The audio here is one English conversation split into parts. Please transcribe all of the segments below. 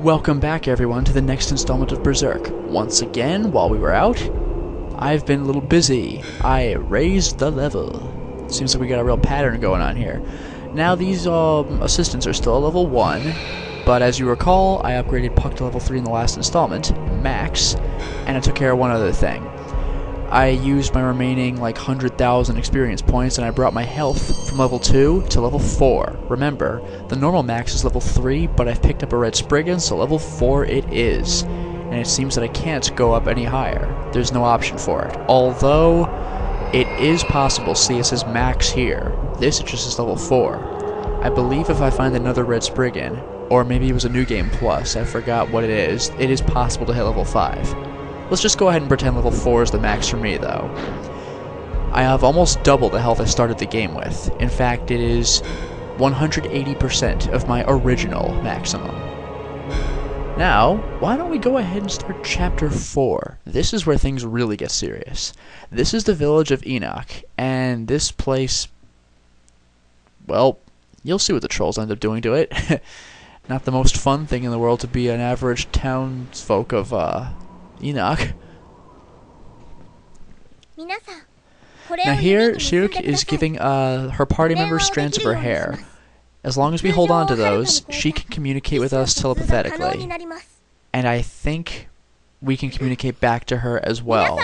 Welcome back everyone to the next installment of Berserk. Once again, while we were out, I've been a little busy. I raised the level. Seems like we got a real pattern going on here. Now these assistants are still at level 1, but as you recall, I upgraded Puck to level 3 in the last installment, max, and I took care of one other thing. I used my remaining like 100,000 experience points and I brought my health from level 2 to level 4. Remember, the normal max is level 3, but I've picked up a red Spriggan, so level 4 it is. And it seems that I can't go up any higher. There's no option for it. Although, it is possible. See, it says max here. This just is level 4. I believe if I find another red Spriggan, or maybe it was a new game plus, I forgot what it is possible to hit level 5. Let's just go ahead and pretend level 4 is the max for me, though. I have almost double the health I started the game with. In fact, it is 180% of my original maximum. Now, why don't we go ahead and start Chapter 4? This is where things really get serious. This is the village of Enoch, and this place... well, you'll see what the trolls end up doing to it. Not the most fun thing in the world to be an average townsfolk of, Enoch. Now here, Shirk is giving her party members strands of her hair. As long as we hold on to those, she can communicate with us telepathically. And I think we can communicate back to her as well.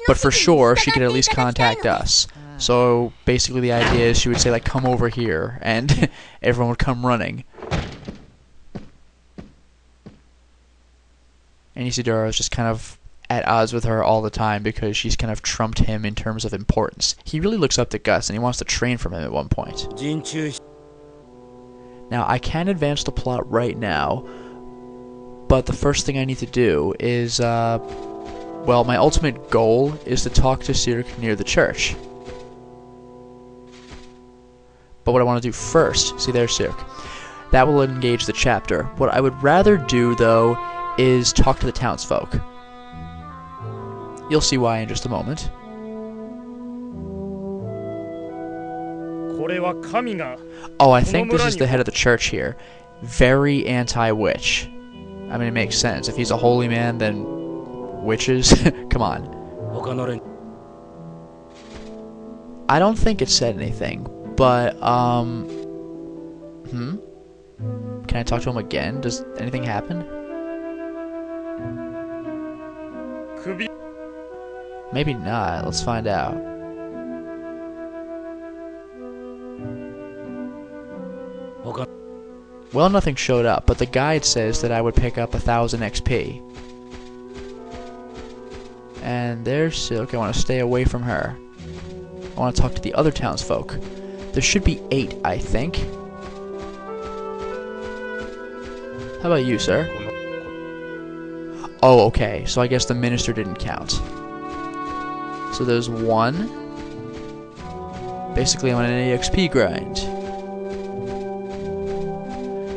But for sure, she could at least contact us. So basically the idea is she would say like, come over here, and everyone would come running. And Isidoro is just kind of at odds with her all the time because she's kind of trumped him in terms of importance. He really looks up to Gus and he wants to train from him at one point. Now, I can advance the plot right now, but the first thing I need to do is, well, my ultimate goal is to talk to Cirque near the church. But what I want to do first, see there's Cirque, that will engage the chapter. What I would rather do, though, is talk to the townsfolk. You'll see why in just a moment. Oh, I think this is the head of the church here. Very anti-witch. I mean, it makes sense. If he's a holy man, then witches? Come on. I don't think it said anything, but, Can I talk to him again? Does anything happen? Maybe not. Let's find out. Well, nothing showed up, but the guide says that I would pick up 1,000 XP. And there's Silk. I want to stay away from her. I want to talk to the other townsfolk. There should be 8, I think. How about you, sir? Oh, okay. So I guess the minister didn't count. So there's 1. Basically, I'm on an EXP grind.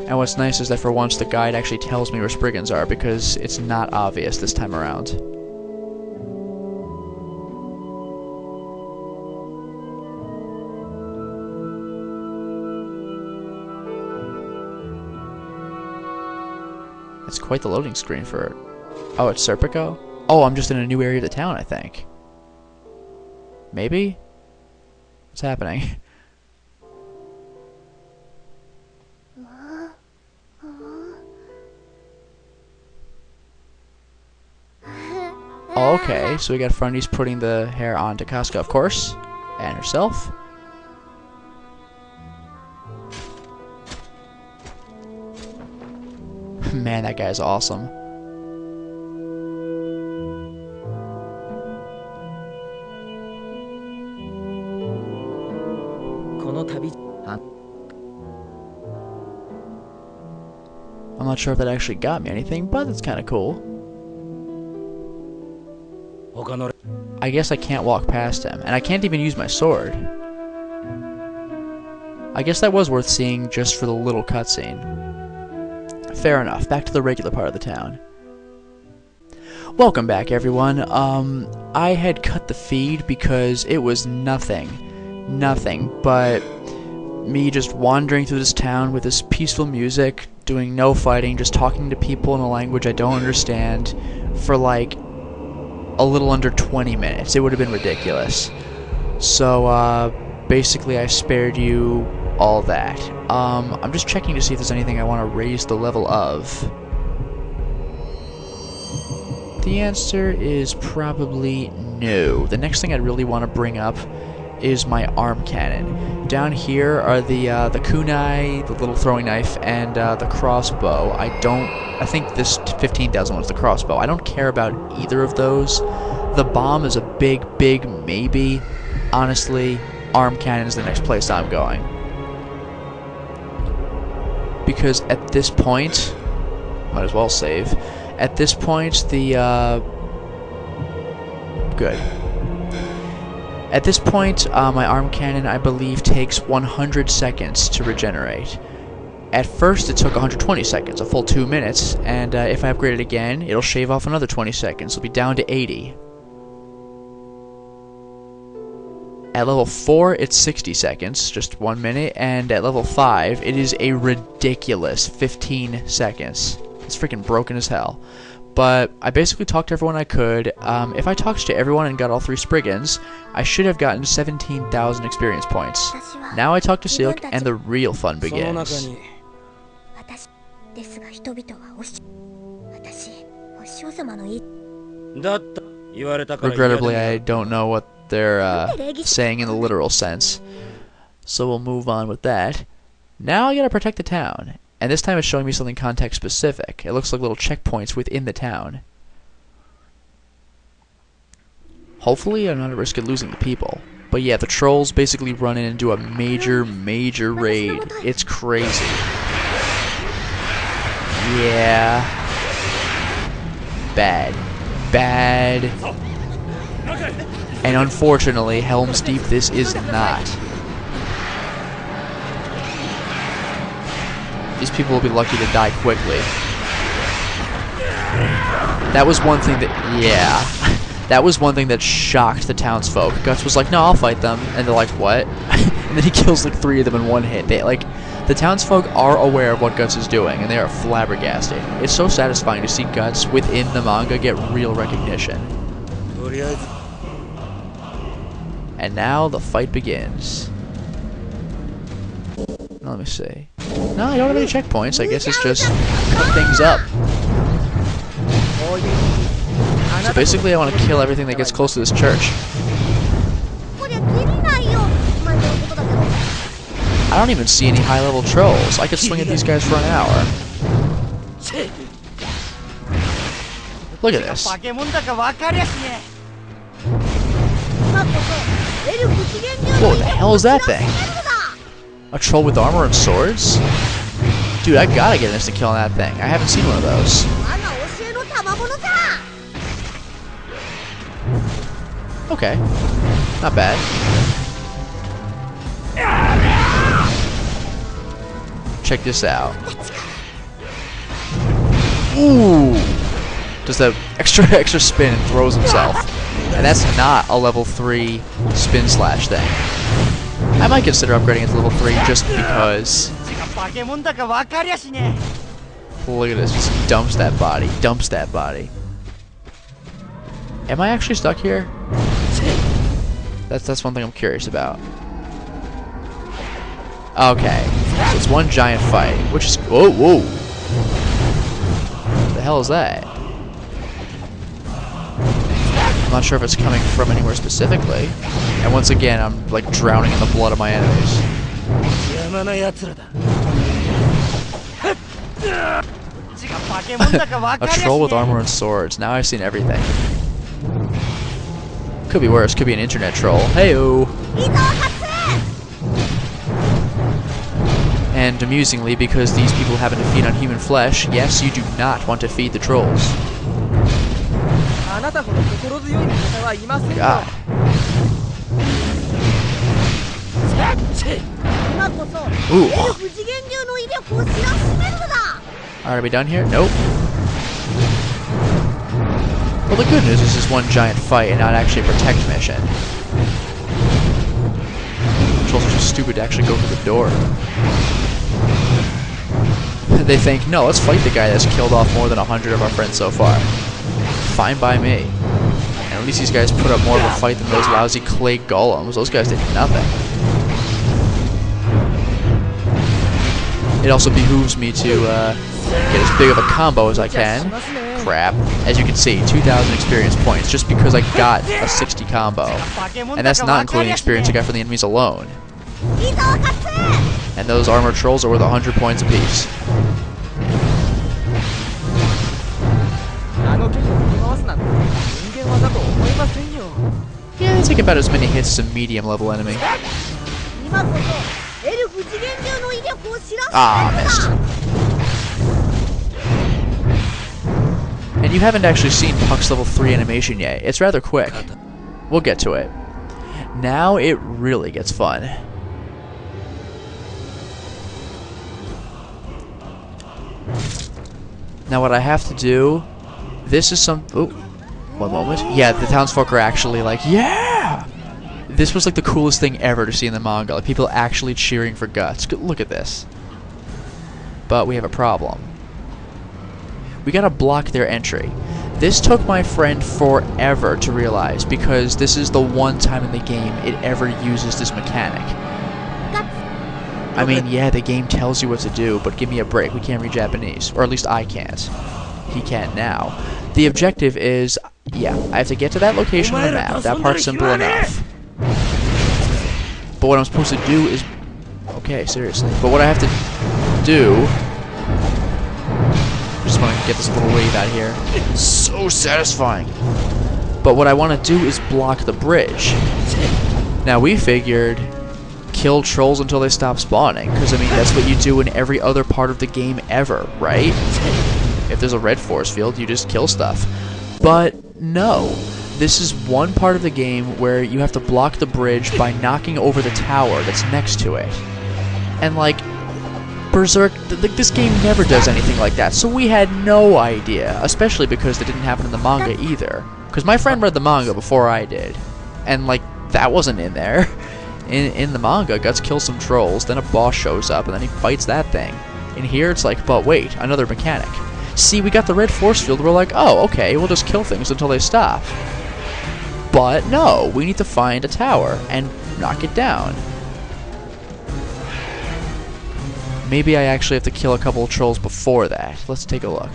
And what's nice is that for once the guide actually tells me where Spriggans are because it's not obvious this time around. It's quite the loading screen for it. Oh, it's Serpico? Oh, I'm just in a new area of the town, I think. Maybe? What's happening? Oh, okay, so we got Frondies putting the hair onto Casca, of course. And herself. Man, that guy's awesome. I'm not sure if that actually got me anything, but it's kind of cool. I guess I can't walk past him, and I can't even use my sword. I guess that was worth seeing just for the little cutscene. Fair enough, back to the regular part of the town. Welcome back, everyone. I had cut the feed because it was nothing but me just wandering through this town with this peaceful music, doing no fighting, just talking to people in a language I don't understand for like a little under 20 minutes. It would have been ridiculous. So basically I spared you all that. I'm just checking to see if there's anything I want to raise the level of. The answer is probably no. The next thing I'd really want to bring up is my arm cannon. Down here are the kunai, the little throwing knife, and the crossbow. I think this 15,000 one's the crossbow. I don't care about either of those. The bomb is a big maybe. Honestly, arm cannon is the next place I'm going. Because at this point, might as well save. At this point, good. At this point, my arm cannon, I believe, takes 100 seconds to regenerate. At first, it took 120 seconds, a full 2 minutes, and if I upgrade it again, it'll shave off another 20 seconds. It'll be down to 80. At level 4, it's 60 seconds, just 1 minute, and at level 5, it is a ridiculous 15 seconds. It's freaking broken as hell. But I basically talked to everyone I could. If I talked to everyone and got all 3 Spriggans, I should have gotten 17,000 experience points. Now I talk to Silk, and the real fun begins. Regrettably, I don't know what they're saying in the literal sense. So we'll move on with that. Now I gotta protect the town. And this time it's showing me something context specific. It looks like little checkpoints within the town. Hopefully I'm not at risk of losing the people. But yeah, the trolls basically run in and do a major raid. It's crazy. Yeah. Bad. And unfortunately, Helm's Deep this is not. These people will be lucky to die quickly. That was one thing that, yeah. That was one thing that shocked the townsfolk. Guts was like, no, I'll fight them. And they're like, what? And then he kills like 3 of them in one hit. The townsfolk are aware of what Guts is doing, and they are flabbergasted. It's so satisfying to see Guts within the manga get real recognition. And now the fight begins. Let me see. No, I don't have any checkpoints. I guess it's just cut things up. So basically I want to kill everything that gets close to this church. I don't even see any high-level trolls. I could swing at these guys for an hour. Look at this. Whoa, what the hell is that thing? A troll with armor and swords? Dude, I gotta get an instant kill on that thing. I haven't seen one of those. Okay. Not bad. Check this out. Ooh! Does that extra spin and throws himself. And that's not a level 3 spin slash thing. I might consider upgrading it to level 3 just because. Look at this, just dumps that body. Am I actually stuck here? That's one thing I'm curious about. Okay, so it's one giant fight, which is whoa. What the hell is that? I'm not sure if it's coming from anywhere specifically. And once again, I'm like drowning in the blood of my enemies. A troll with armor and swords. Now I've seen everything. Could be worse. Could be an internet troll. Heyo. And amusingly, because these people happen to feed on human flesh, yes, you do not want to feed the trolls. God. Ooh. Alright, are we done here? Nope. Well, the good news is this one giant fight and not actually a protect mission. Trolls are too stupid to actually go for the door. they think, no, let's fight the guy that's killed off more than 100 of our friends so far. Fine by me. And at least these guys put up more of a fight than those lousy clay golems. Those guys did nothing. It also behooves me to get as big of a combo as I can. Crap. As you can see, 2,000 experience points just because I got a 60 combo. And that's not including experience I got from the enemies alone. And those armored trolls are worth 100 points apiece. Yeah, they take about as many hits as a medium level enemy. Ah, missed. And you haven't actually seen Puck's level 3 animation yet. It's rather quick. We'll get to it. Now it really gets fun. Now what I have to do, this is some, oh, one moment. Yeah, the townsfolk are actually like, yeah! This was like the coolest thing ever to see in the manga. Like people actually cheering for Guts. Look at this. But we have a problem. We gotta block their entry. This took my friend forever to realize because this is the one time in the game it ever uses this mechanic. I mean, yeah, the game tells you what to do, but give me a break. We can't read Japanese. Or at least I can't. He can now. The objective is, yeah, I have to get to that location on the map. That part's simple enough. But what I'm supposed to do is... Okay, seriously. But what I have to do... I just want to get this little wave out here. It's so satisfying. But what I want to do is block the bridge. Now, we figured... kill trolls until they stop spawning, because I mean that's what you do in every other part of the game ever, right? If there's a red force field, you just kill stuff. But no, this is one part of the game where you have to block the bridge by knocking over the tower that's next to it. And like, Berserk, this game never does anything like that, so we had no idea, especially because it didn't happen in the manga either. Because my friend read the manga before I did, and like, that wasn't in there. In the manga, Guts kills some trolls, then a boss shows up, and then he fights that thing. In here, it's like, but wait, another mechanic. See, we got the red force field, we're like, oh, okay, we'll just kill things until they stop. But no, we need to find a tower and knock it down. Maybe I actually have to kill a couple of trolls before that. Let's take a look.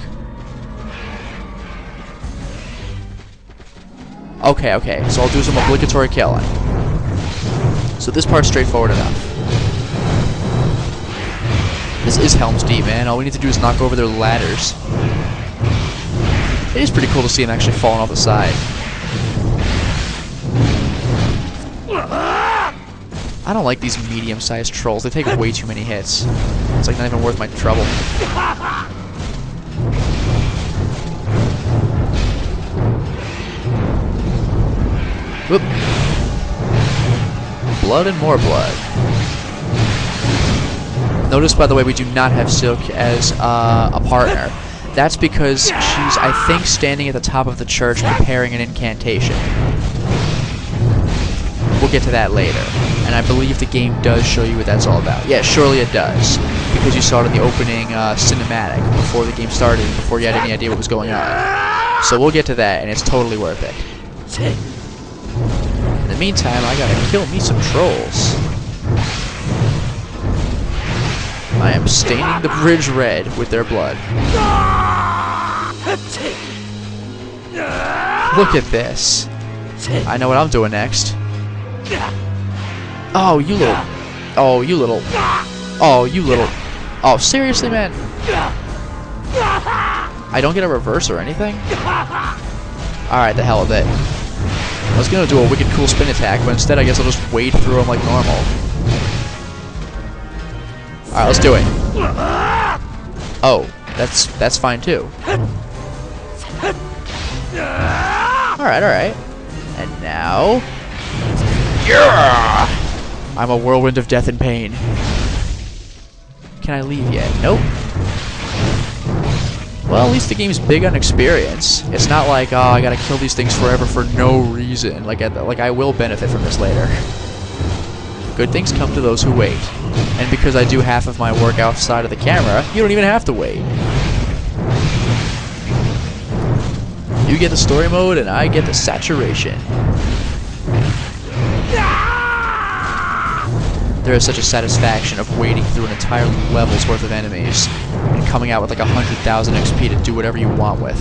Okay, so I'll do some obligatory killing. So this part's straightforward enough. This is Helm's Deep, man. All we need to do is knock over their ladders. It is pretty cool to see them actually falling off the side. I don't like these medium-sized trolls. They take way too many hits. It's like not even worth my trouble. Whoop. Blood and more blood. Notice, by the way, we do not have Silk as a partner. That's because she's, I think, standing at the top of the church preparing an incantation. We'll get to that later. And I believe the game does show you what that's all about. Yeah, surely it does. Because you saw it in the opening cinematic before the game started, before you had any idea what was going on. So we'll get to that, and it's totally worth it. In the meantime, I gotta kill me some trolls. I am staining the bridge red with their blood. Look at this. I know what I'm doing next. Oh, you little... Oh, you little... Oh, you little... Oh, seriously, man? I don't get a reverse or anything? Alright, the hell with it. I was gonna do a wicked cool spin attack, but instead I guess I'll just wade through them like normal. Alright, let's do it. Oh, that's fine too. Alright. And now... Yeah! I'm a whirlwind of death and pain. Can I leave yet? Nope. Well, at least the game's big on experience. It's not like, oh, I gotta kill these things forever for no reason. Like I will benefit from this later. Good things come to those who wait. And because I do half of my work outside of the camera, you don't even have to wait. You get the story mode, and I get the saturation. There is such a satisfaction of wading through an entire level's worth of enemies and coming out with like 100,000 XP to do whatever you want with.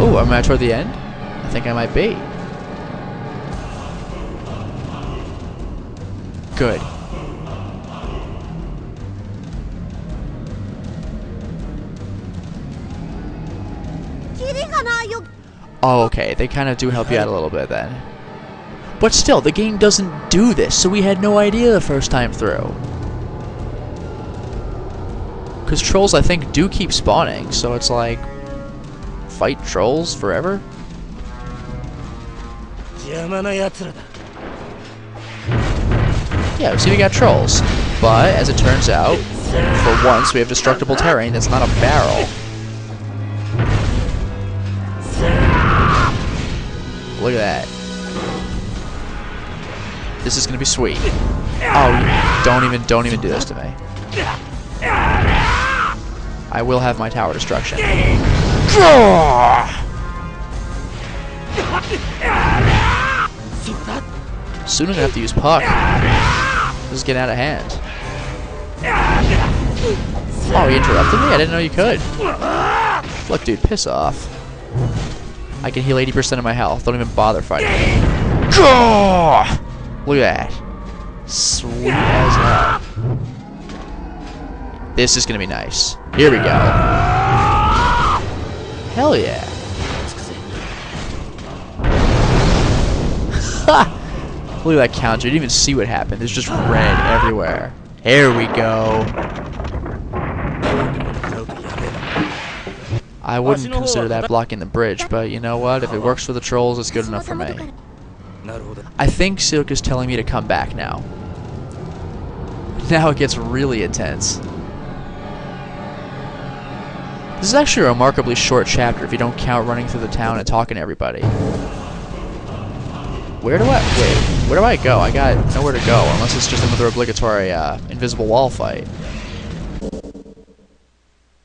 Oh, am I toward the end? I think I might be. Good. Oh, okay. They kind of do help you out a little bit then. But still, the game doesn't do this, so we had no idea the first time through. Because trolls, I think, do keep spawning, so it's like... fight trolls forever? Yeah, see, we got trolls. But, as it turns out, for once, we have destructible terrain that's not a barrel. Look at that. This is gonna be sweet. Oh, don't even do this to me. I will have my tower destruction. Soon I'm gonna have to use Puck. This is getting out of hand. Oh, you interrupted me? I didn't know you could. Look, dude, piss off. I can heal 80% of my health. Don't even bother fighting me. Look at that. Sweet as hell. This is gonna be nice. Here we go. Hell yeah. Look at that counter. You didn't even see what happened. There's just red everywhere. Here we go. I wouldn't consider that blocking the bridge, but you know what? If it works for the trolls, it's good enough for me. I think Silk is telling me to come back now. Now it gets really intense. This is actually a remarkably short chapter if you don't count running through the town and talking to everybody. Where do I go? I got nowhere to go, unless it's just another obligatory invisible wall fight.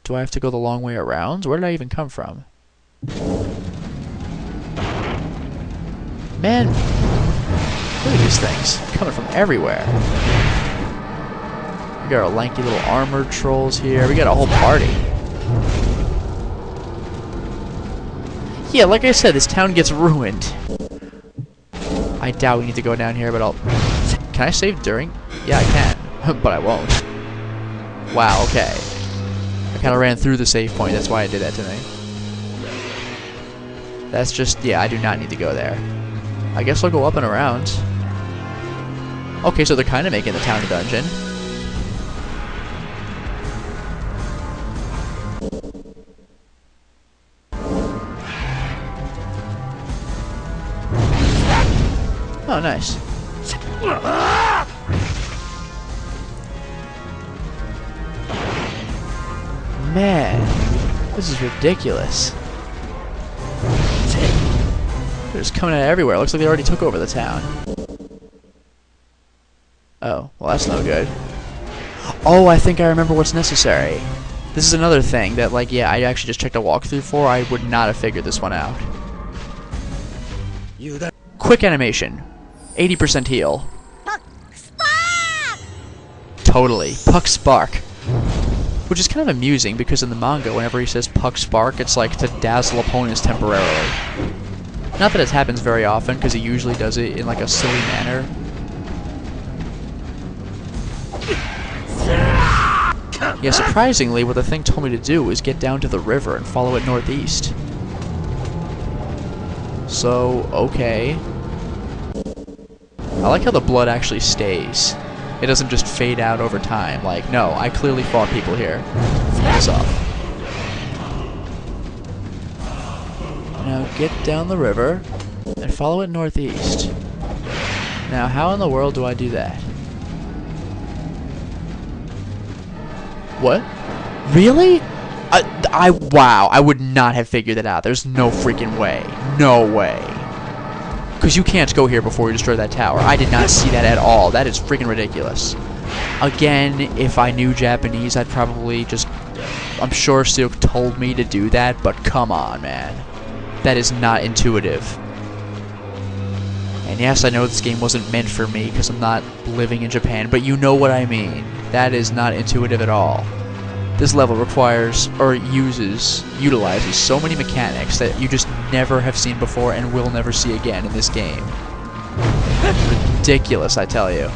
Do I have to go the long way around? Where did I even come from? Man, look at these things. Coming from everywhere. We got our lanky little armored trolls here. We got a whole party. Yeah, like I said, this town gets ruined. I doubt we need to go down here, but I'll... Can I save during? Yeah, I can. But I won't. Wow, okay. I kind of ran through the save point, that's why I did that to me. That's just... Yeah, I do not need to go there. I guess I'll go up and around. Okay, so they're kind of making the town a dungeon. Oh, nice. Man, this is ridiculous. They're just coming out everywhere. Looks like they already took over the town. Oh, well that's no good. Oh, I think I remember what's necessary. This is another thing that, like, yeah, I actually just checked a walkthrough for. I would not have figured this one out. Quick animation. 80% heal. Puck Spark! Totally. Puck Spark. Which is kind of amusing because in the manga, whenever he says Puck Spark, it's like to dazzle opponents temporarily. Not that it happens very often, because he usually does it in like a silly manner. Yeah, surprisingly, what the thing told me to do was get down to the river and follow it northeast. So, okay. I like how the blood actually stays. It doesn't just fade out over time. Like, no, I clearly fought people here. What's up? Now get down the river and follow it northeast. Now, how in the world do I do that? What? Really? Wow, I would not have figured that out. There's no freaking way. No way. Because you can't go here before you destroy that tower. I did not see that at all. That is freaking ridiculous. Again, if I knew Japanese, I'd probably just... I'm sure Silk told me to do that, but come on, man. That is not intuitive. And yes, I know this game wasn't meant for me because I'm not living in Japan, but you know what I mean. That is not intuitive at all. This level requires, or utilizes so many mechanics that you just never have seen before and will never see again in this game. Ridiculous, I tell you.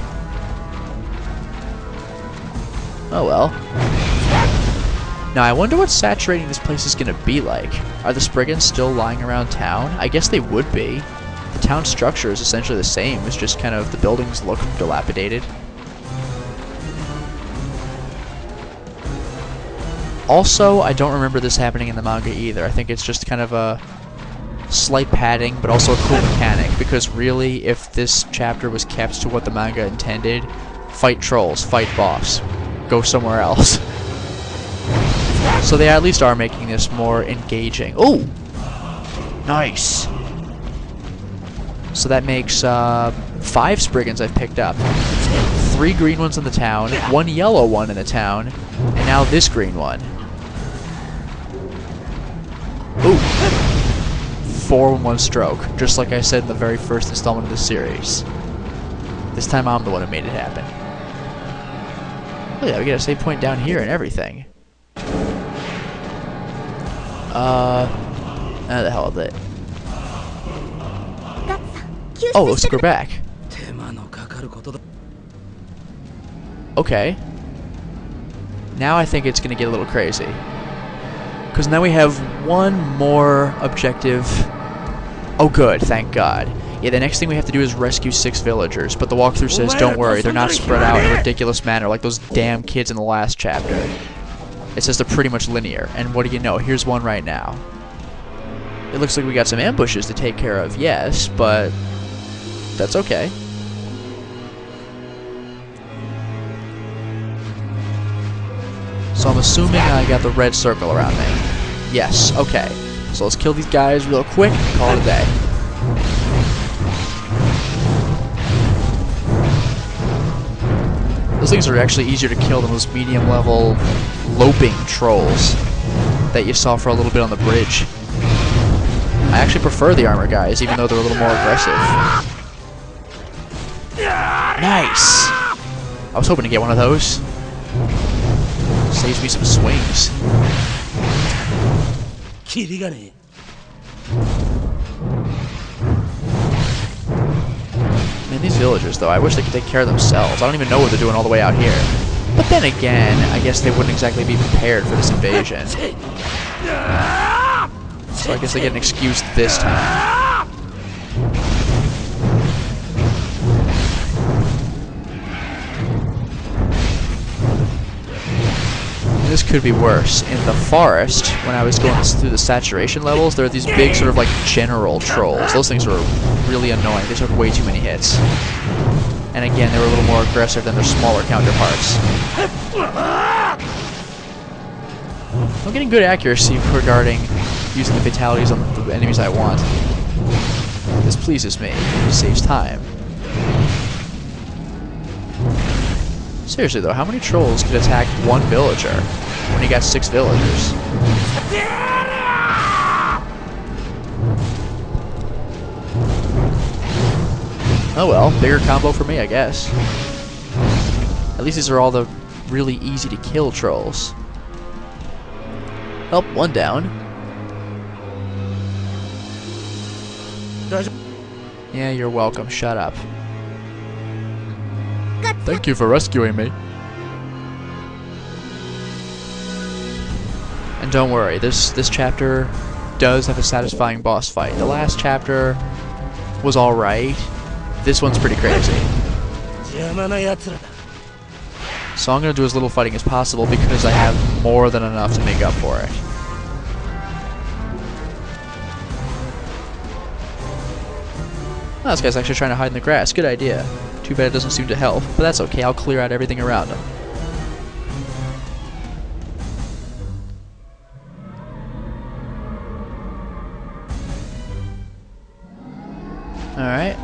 Oh well. Now I wonder what saturating this place is going to be like. Are the Spriggans still lying around town? I guess they would be. The town structure is essentially the same, it's just kind of the buildings look dilapidated. Also, I don't remember this happening in the manga either. I think it's just kind of a slight padding, but also a cool mechanic, because really, if this chapter was kept to what the manga intended, fight trolls, fight boss, go somewhere else. So they at least are making this more engaging. Oh! Nice! So that makes 5 Spriggans I've picked up. 3 green ones in the town, 1 yellow one in the town, and now this green one. Ooh! 4 in 1 stroke, just like I said in the very first installment of the series. This time I'm the one who made it happen. Oh yeah, we got a save point down here and everything. How the hell is it? Oh, looks like we're back. Okay. Now I think it's gonna get a little crazy. Because now we have one more objective. Oh good, thank God. Yeah, the next thing we have to do is rescue 6 villagers, but the walkthrough says don't worry, they're not spread out in a ridiculous manner like those damn kids in the last chapter. It says they're pretty much linear, and what do you know, here's one right now. It looks like we got some ambushes to take care of, yes, but that's okay. So I'm assuming I got the red circle around me. Yes, okay. So let's kill these guys real quick and call it a day. Those things are actually easier to kill than those medium level loping trolls that you saw for a little bit on the bridge. I actually prefer the armor guys, even though they're a little more aggressive. Nice! I was hoping to get one of those. Saves me some swings. Man, these villagers, though, I wish they could take care of themselves. I don't even know what they're doing all the way out here. But then again, I guess they wouldn't exactly be prepared for this invasion. So I guess they get an excuse this time. This could be worse. In the forest, when I was going through the saturation levels, there are these big sort of like general trolls. Those things were really annoying. They took way too many hits. And again, they were a little more aggressive than their smaller counterparts. I'm getting good accuracy regarding using the fatalities on the enemies I want. This pleases me. It saves time. Seriously though, how many trolls could attack one villager when you got 6 villagers? Oh well, bigger combo for me, I guess. At least these are all the really easy to kill trolls. Oh, one down. Yeah, you're welcome. Shut up. Thank you for rescuing me. And don't worry, this chapter does have a satisfying boss fight. The last chapter was alright. This one's pretty crazy. So I'm going to do as little fighting as possible because I have more than enough to make up for it. Oh, this guy's actually trying to hide in the grass. Good idea. Too bad it doesn't seem to help, but that's okay. I'll clear out everything around him. Alright.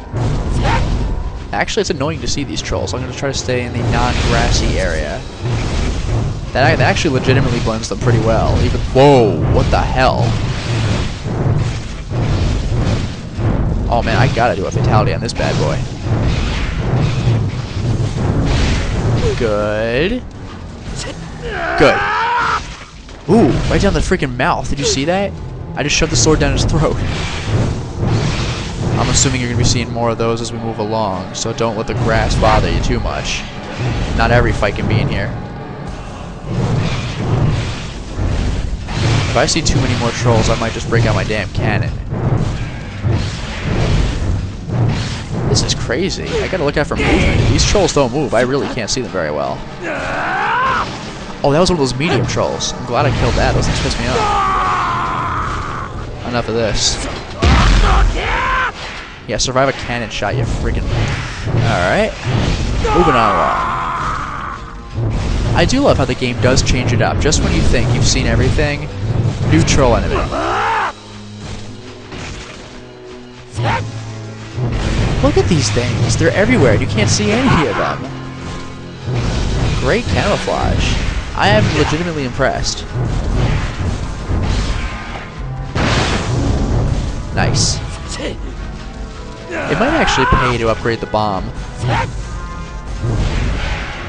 Actually, it's annoying to see these trolls. I'm going to try to stay in the non-grassy area. That actually legitimately blends them pretty well. Even whoa, what the hell? Oh man, I gotta do a fatality on this bad boy. Good. Good. Ooh, right down the freaking mouth. Did you see that? I just shoved the sword down his throat. I'm assuming you're going to be seeing more of those as we move along, so don't let the grass bother you too much. Not every fight can be in here. If I see too many more trolls, I might just break out my damn cannon. This is crazy. I gotta look out for movement. If these trolls don't move, I really can't see them very well. Oh, that was one of those medium trolls. I'm glad I killed that. Those things pissed me off. Enough of this. Yeah, survive a cannon shot, you friggin'. Alright. Moving on along. I do love how the game does change it up. Just when you think you've seen everything, new troll enemy. Look at these things. They're everywhere and you can't see any of them. Great camouflage. I am legitimately impressed. Nice. It might actually pay to upgrade the bomb.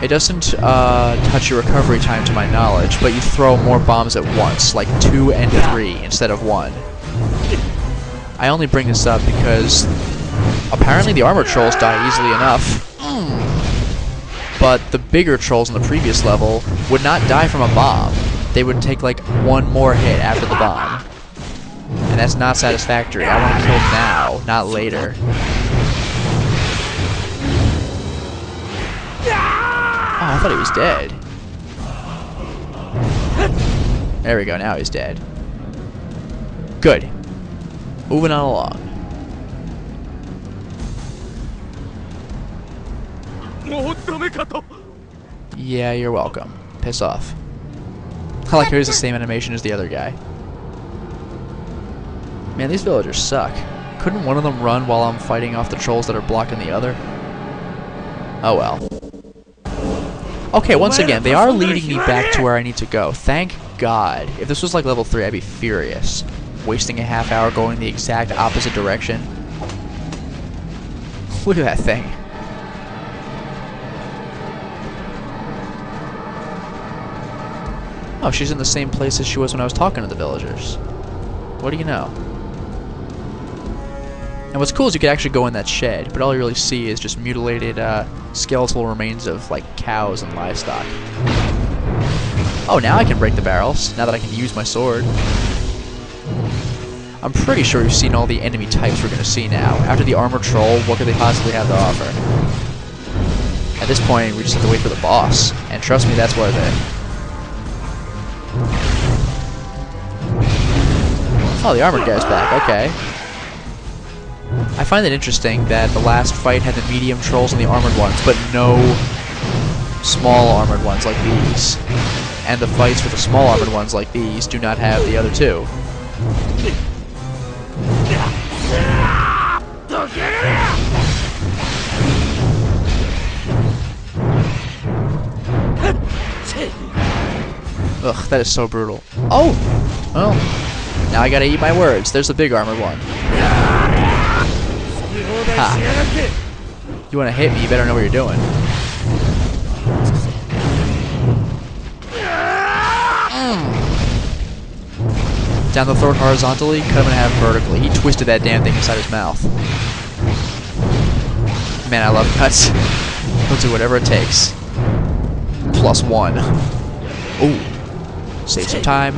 It doesn't touch your recovery time to my knowledge, but you throw more bombs at once, like 2 and 3 instead of 1. I only bring this up because apparently the armor trolls die easily enough. But the bigger trolls in the previous level would not die from a bomb. They would take like 1 more hit after the bomb. And that's not satisfactory. I want to kill now, not later. Oh, I thought he was dead. There we go, now he's dead. Good. Moving on along. Yeah, you're welcome. Piss off. I like how he's the same animation as the other guy. Man, these villagers suck. Couldn't one of them run while I'm fighting off the trolls that are blocking the other? Oh well. Okay, once again, they are leading me back to where I need to go. Thank God. If this was like level 3, I'd be furious. Wasting a half hour going the exact opposite direction. Look at that thing. Oh, she's in the same place as she was when I was talking to the villagers. What do you know? And what's cool is you could actually go in that shed, but all you really see is just mutilated skeletal remains of like cows and livestock. Oh, now I can break the barrels, now that I can use my sword. I'm pretty sure we've seen all the enemy types we're going to see now. After the armor troll, what could they possibly have to offer? At this point, we just have to wait for the boss. And trust me, that's worth it. Oh, the armored guy's back, okay. I find it interesting that the last fight had the medium trolls and the armored ones, but no small armored ones like these. And the fights with the small armored ones like these do not have the other two. Ugh, that is so brutal. Oh! Well, now I gotta eat my words. There's the big armored one. Ha! You wanna hit me, you better know what you're doing. Down the throat horizontally, cut him in half vertically. He twisted that damn thing inside his mouth. Man, I love cuts. He'll do whatever it takes. +1. Ooh. Save some time.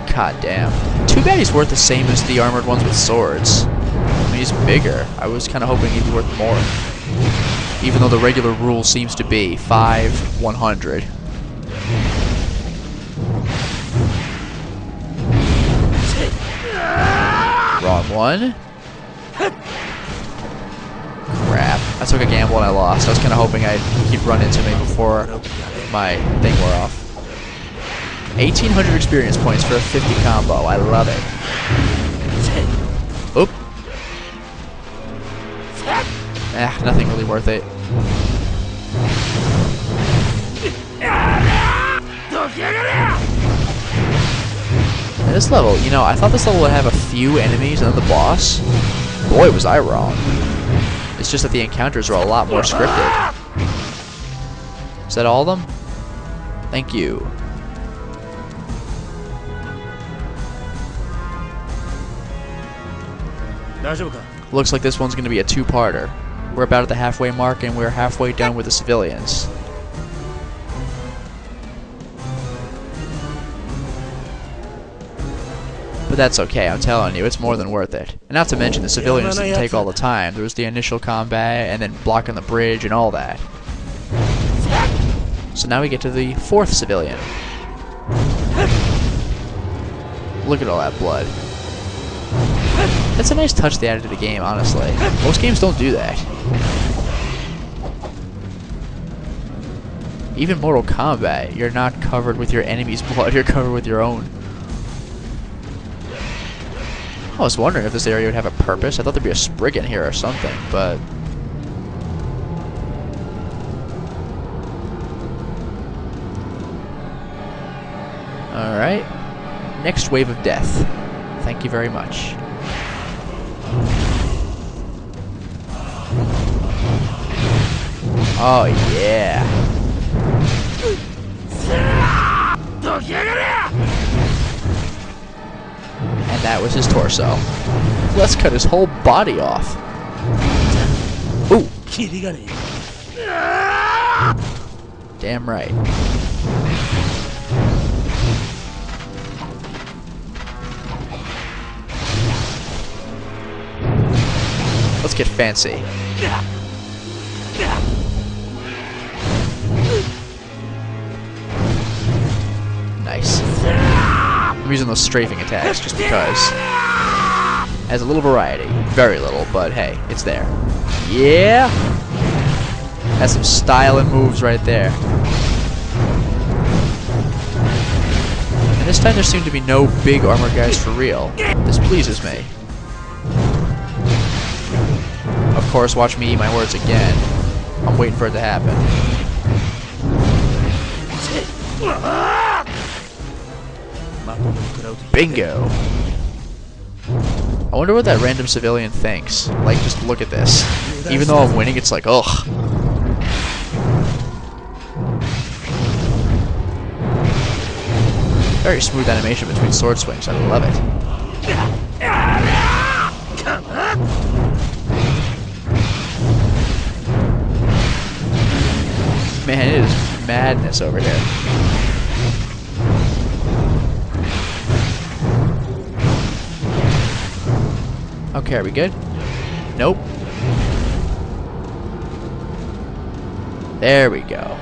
God damn. Too bad he's worth the same as the armored ones with swords. I mean, he's bigger. I was kind of hoping he'd be worth more. Even though the regular rule seems to be 5, 100. Wrong one. Crap. I took a gamble and I lost. I was kind of hoping he'd run into me before my thing wore off. 1,800 experience points for a 50 combo. I love it. Nothing really worth it. This level, you know, I thought this level would have a few enemies and then the boss. Boy, was I wrong. It's just that the encounters are a lot more scripted. Is that all of them? Thank you. Looks like this one's going to be a two-parter. We're about at the halfway mark and we're halfway done with the civilians. But that's okay, I'm telling you, it's more than worth it. And not to mention, the civilians didn't take all the time. There was the initial combat, and then blocking the bridge and all that. So now we get to the fourth civilian. Look at all that blood. That's a nice touch they added to the game, honestly. Most games don't do that. Even Mortal Kombat, you're not covered with your enemy's blood, you're covered with your own. I was wondering if this area would have a purpose. I thought there'd be a sprig in here or something, but... Alright. Next wave of death. Thank you very much. Oh, yeah. And that was his torso. Let's cut his whole body off. Ooh. Damn right. Let's get fancy. Nice. I'm using those strafing attacks just because. Has a little variety. Very little, but hey, it's there. Yeah! Has some style and moves right there. And this time there seem to be no big armor guys for real. This pleases me. Of course, watch me eat my words again. I'm waiting for it to happen. Bingo! I wonder what that random civilian thinks. Like, just look at this. Even though I'm winning, it's like, ugh. Very smooth animation between sword swings. I love it. Man, it is madness over here. Okay, are we good? Nope. There we go.